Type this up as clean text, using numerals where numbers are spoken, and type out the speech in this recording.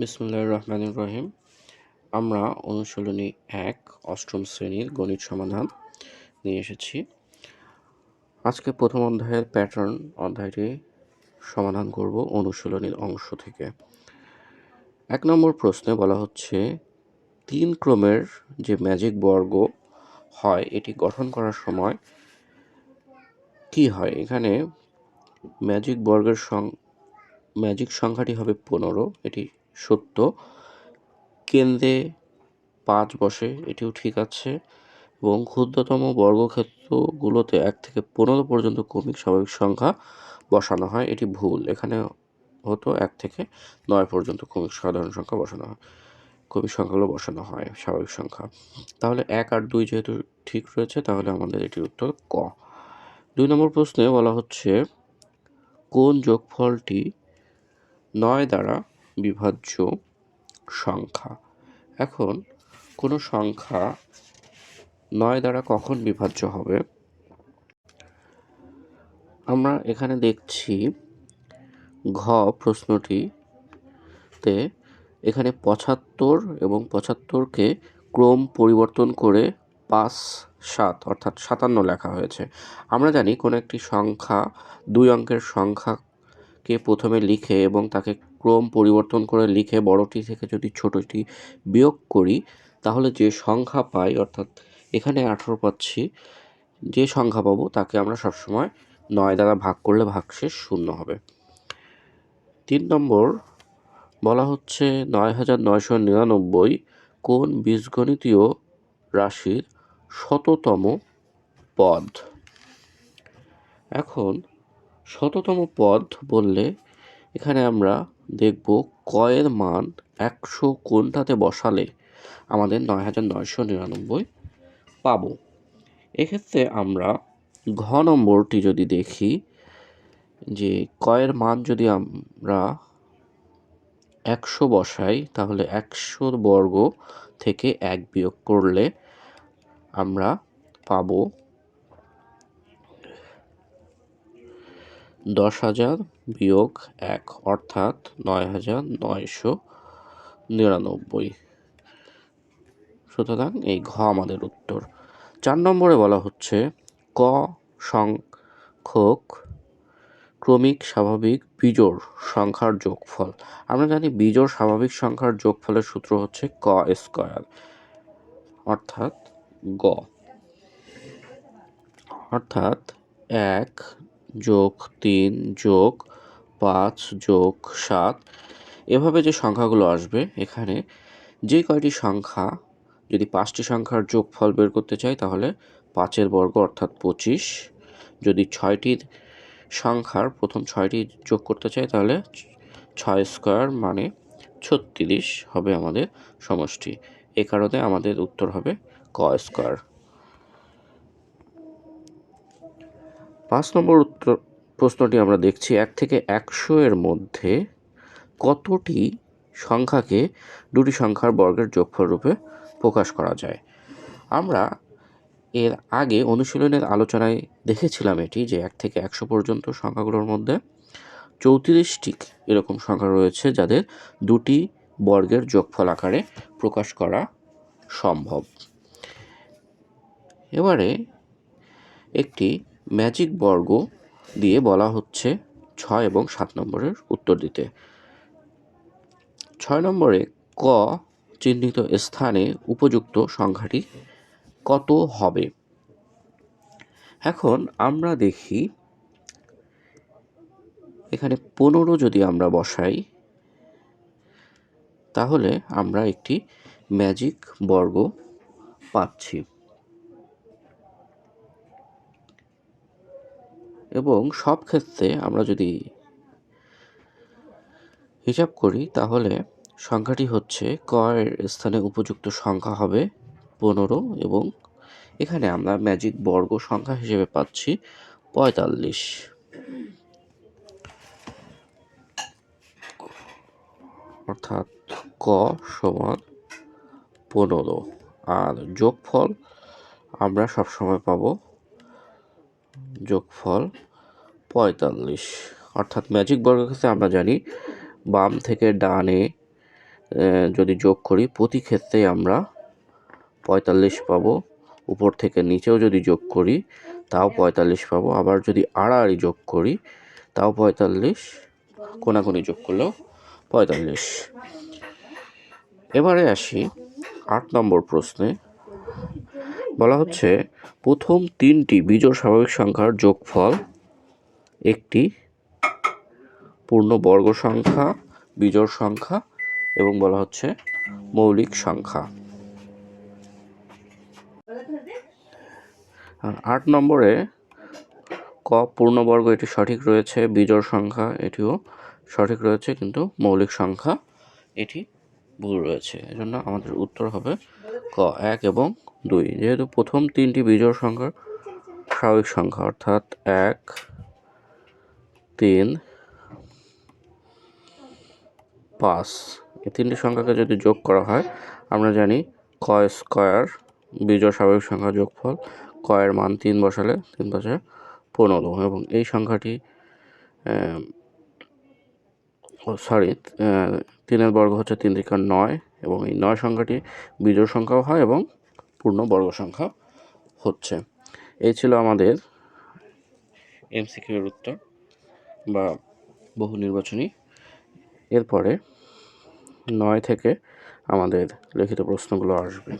বিসমিল্লাহির রহমানির রহিম। আমরা অনুশীলনী ১ অষ্টম শ্রেণীর গণিত সমাধান নিয়ে এসেছি। আজকে প্রথম অধ্যায়ের প্যাটার্ন অধ্যায়টি সমাধান করব অনুশীলনীর অংশ থেকে। ১ নম্বর প্রশ্নে বলা হচ্ছে ৩ ক্রমের যে ম্যাজিক বর্গ হয় এটি গঠন করার সময় কি হয়? এখানে ম্যাজিক সংখ্যাটি হবে ১৫, এটি সত্য। কেন্দ্রে ৫ বসে, এটিও ঠিক আছে, এবং ক্ষুদ্রতম বর্গক্ষেত্রগুলোতে ১ থেকে ১৫ পর্যন্ত ক্রমিক স্বাভাবিক সংখ্যা বসানো হয়, এটি ভুল। এখানে হতো ১ থেকে ৯ পর্যন্ত ক্রমিক সাধারণ সংখ্যা বসানো হয়, ক্রমিক সংখ্যাগুলো বসানো হয় স্বাভাবিক সংখ্যা। তাহলে ১ আর ২ যেহেতু ঠিক রয়েছে, তাহলে আমাদের এটির উত্তর ক। ২ নম্বর প্রশ্নে বলা হচ্ছে কোন যোগফলটি ৯ দ্বারা বিভাজ্য সংখ্যা? এখন কোনো সংখ্যা ৯ দ্বারা কখন বিভাজ্য হবে? আমরা এখানে দেখছি ঘ প্রশ্নটিতে এখানে ৭৫ এবং ৭৫কে ক্রম পরিবর্তন করে ৫, ৭ অর্থাৎ ৫৭ লেখা হয়েছে। আমরা জানি কোনো একটি সংখ্যা ২ অঙ্কের সংখ্যাকে প্রথমে লিখে এবং তাকে ক্রম পরিবর্তন করে লিখে বড়টি থেকে যদি ছোটটি বিয়োগ করি, তাহলে যে সংখ্যা পাই, অর্থাৎ এখানে ১৮ পাচ্ছি, যে সংখ্যা পাবো তাকে আমরা সবসময় ৯ দ্বারা ভাগ করলে ভাগশেষ ০ হবে। ৩ নম্বর বলা হচ্ছে ৯৯৯৯ কোন বীজগণিতীয় রাশির শততম পদ? এখন শততম পদ বললে এখানে আমরা দেখব ক এর মান ১০০ কোনটাতে বসালে আমাদের ৯৯৯৯ পাবো। এক্ষেত্রে আমরা ঘ নম্বরটি যদি দেখি, যে ক এর মান যদি আমরা ১০০ বসাই, তাহলে ১০০ বর্গ থেকে ১ বিয়োগ করলে আমরা পাবো ১০,০০০ বিয়োগ ১ অর্থাৎ ৯,৯৯৯। সুতরাং এই ঘ আমাদের উত্তর। ৪ নম্বরে বলা হচ্ছে ক সংখ্যক ক্রমিক স্বাভাবিক বিজোড় সংখ্যার যোগফল। আমরা জানি বিজোড় স্বাভাবিক সংখ্যার যোগফলের সূত্র হচ্ছে ক স্কয়ার, অর্থাৎ গ, অর্থাৎ ১ যোগ ৩ যোগ ৫ যোগ ৭, এভাবে যে সংখ্যাগুলো আসবে, এখানে যে কয়টি সংখ্যা যদি ৫টি সংখ্যার যোগফল বের করতে চাই, তাহলে ৫-এর বর্গ অর্থাৎ ২৫। যদি ৬টি সংখ্যার প্রথম ৬টি যোগ করতে চাই, তাহলে ৬ স্কয়ার মানে ৩৬ হবে আমাদের সমষ্টি। এ কারণে আমাদের উত্তর হবে ক স্কয়ার। ৫ নম্বর প্রশ্নটি আমরা দেখছি ১ থেকে ১০০ এর মধ্যে কতটি সংখ্যাকে দুটি সংখ্যার বর্গের যোগফল রূপে প্রকাশ করা যায়? আমরা এর আগে অনুশীলনের আলোচনায় দেখেছিলাম এটি, যে ১ থেকে ১০০ পর্যন্ত সংখ্যাগুলোর মধ্যে ৩৪টি এরকম সংখ্যা রয়েছে যাদের দুটি বর্গের যোগফল আকারে প্রকাশ করা সম্ভব। এবারে একটি ম্যাজিক বর্গ দিয়ে বলা হচ্ছে ৬ এবং ৭ নম্বরের উত্তর দিতে। ৬ নম্বরে ক চিহ্নিত স্থানে উপযুক্ত সংখ্যাটি কত হবে? এখন আমরা দেখি এখানে ১৫ যদি আমরা বসাই, তাহলে আমরা একটি ম্যাজিক বর্গ পাচ্ছি, এবং সব ক্ষেত্রে আমরা যদি হিসাব করি, তাহলে সংখ্যাটি হচ্ছে ক এর স্থানে উপযুক্ত সংখ্যা হবে ১৫, এবং এখানে আমরা ম্যাজিক বর্গ সংখ্যা হিসেবে পাচ্ছি ৪৫। অর্থাৎ ক সমান ১৫, আর যোগফল আমরা সবসময় পাবো যোগফল ৪৫। অর্থাৎ ম্যাজিক বর্গের ক্ষেত্রে আমরা জানি বাম থেকে ডানে যদি যোগ করি প্রতি ক্ষেত্রেই আমরা 45 পাবো। উপর থেকে নিচেও যদি যোগ করি তাও 45 পাবো। আবার যদি আড়াআড়ি যোগ করি তাও 45, কোনাকুনি যোগ করলেও 45। এবারে আসি 8 নম্বর প্রশ্নে। বলা হচ্ছে প্রথম 3টি বিজোড় স্বাভাবিক সংখ্যার যোগফল একটি পূর্ণবর্গ সংখ্যা, বিজোড় সংখ্যা এবং বলা হচ্ছে মৌলিক সংখ্যা। 8 নম্বরে ক পূর্ণবর্গ এটি সঠিক রয়েছে, বিজোড় সংখ্যা এটিও সঠিক রয়েছে, কিন্তু মৌলিক সংখ্যা এটি ভুল রয়েছে। এজন্য আমাদের উত্তর হবে ক 1 এবং 2। যেহেতু প্রথম 3টি বিজোড় সংখ্যার স্বাভাবিক সংখ্যা অর্থাৎ 1, 3, 5 এই 3টি সংখ্যাকে যদি যোগ করা হয় আমরা জানি ক স্কয়ার বিজোড় স্বাভাবিক সংখ্যা যোগফল। ক এর মান 3 বসালে 3 × 5 = 15 এবং এই সংখ্যাটি 3 এর বর্গ হচ্ছে 3 × 9 এবং এই 9 সংখ্যাটি বিজোড় সংখ্যাও হয় এবং পূর্ণবর্গ সংখ্যা হচ্ছে। এই ছিল আমাদের এমসিকিউ এর উত্তর বা বহু নির্বাচনী। এরপরে 9 থেকে আমাদের লিখিত প্রশ্নগুলো আসবে।